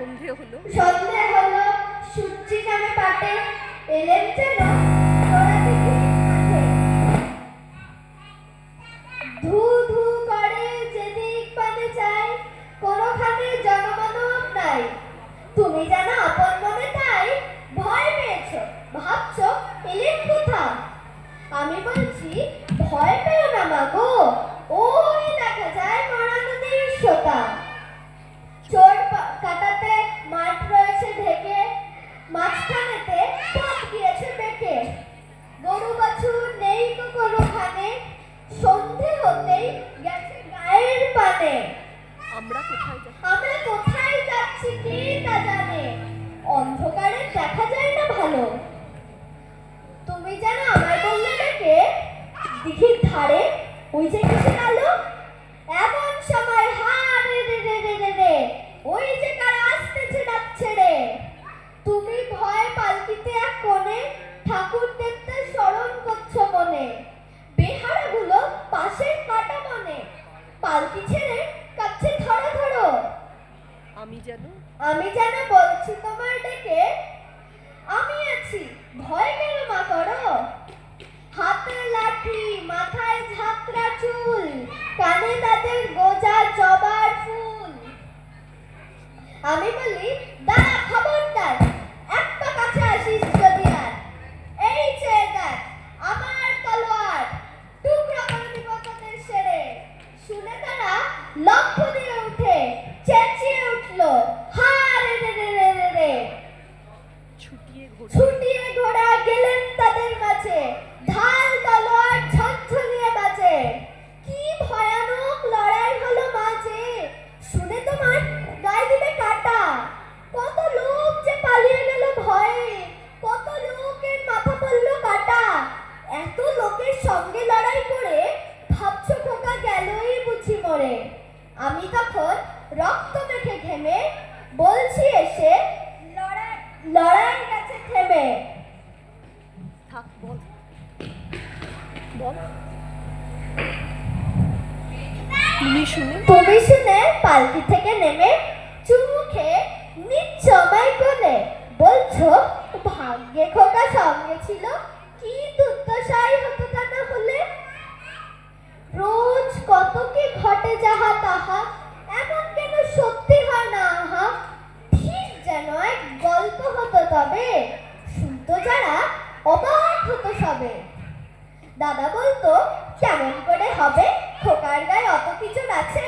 সন্ধে হলো সূর্যি নামে পাটে এলেন যেন তোরা দেখি মাঠে। ধু ধু করে যেদিক পানে চাই কোনোখানে জনমানব নাই। তুমি জানো আপন মনে তাই ভয় পেয়েছো, ভাবছো এলেন কোথা। আমি বলছি ভয় পেও না মাগো, ওই দেখা যায় মরা নদীর সোতা। চোর কাটাতে মাঠ রয়েছে ঢেকে, মাঝখানেতে পথ গিয়েছে বেঁকে। গরু বাছুর নেই তো কোনোখানে, সন্ধে হতেই গেছে গায়ের পানে। আমরা কোথায় যাচ্ছি কে তা জানে, অন্ধকারে দেখা যায় না ভালো। তুমি জানো আমায় বললে ডেকে, দিঘির ধারে ওই যে কিসের আলো। এমন সময় হা রে রে রে রে রে রে, ওই যে কারা আসতেছে ডাক ছেড়ে। তুমি ভয় পালকিতে এক কোণে ঠাকুর দেখতে স্মরণ করছো মনে। বেহারাগুলো পাশের কাটা মনে, পালকি ছেড়ে কাছে ধরো ধরো। আমি যেন বলছি তোমার ডেকে, আমি আছি ভয় কেন মা করো। হাতে লাঠি মাথায় ঝাঁকড়া চুল, কানে তাদের গোজা জবার ফুল। আমি বলি দাঁড়া খবরদার, এক পা কাছে আসিস যদি আর। এই চেয়ে দেখ আমার তলোয়ার, টুকরো করে দিব তোদের সেরে। শুনে তারা লক্ষ্য দিয়ে উঠে চেঁচিয়ে উঠলো হা রে রে রে রে রে রে। ছুটিয়ে ঘোড়া গেলেন তাদের কাছে, ঢাল তলোয়ার ঝনঝনিয়ে বাজে। কি ভয়ানক লড়াই হলো মাঝে, শুনে তোমার গায়ে দিবে কাটা। কত লোক যে পালিয়ে গেল ভয়ে, কত লোকের মাথা পড়লো কাটা। এত লোকের সঙ্গে লড়াই করে ভাবছো খোকা গেলই বুঝি মরে। আমি তখন রক্ত মেখে ঘেমে বলছি এসে লড়াই গেছে থেমে। তুমি শুনে পালকি থেকে নেমে চুমু খেয়ে নিচ্ছ আমায় কোলে, বলছো ভাগ্যে খোকা সঙ্গে ছিল, কি দুর্দশাই হতো তা না হলে। রোজ কত কি ঘটে যাহা তাহা, এমন কেন সত্যি হয় না আহা। ঠিক যেন এক গল্প হতো তবে, শুনতো যারা অবাক হতো সবে। দাদা বলতো কেমন করে হবে, খোকার গায়ে অত কিছু আছে।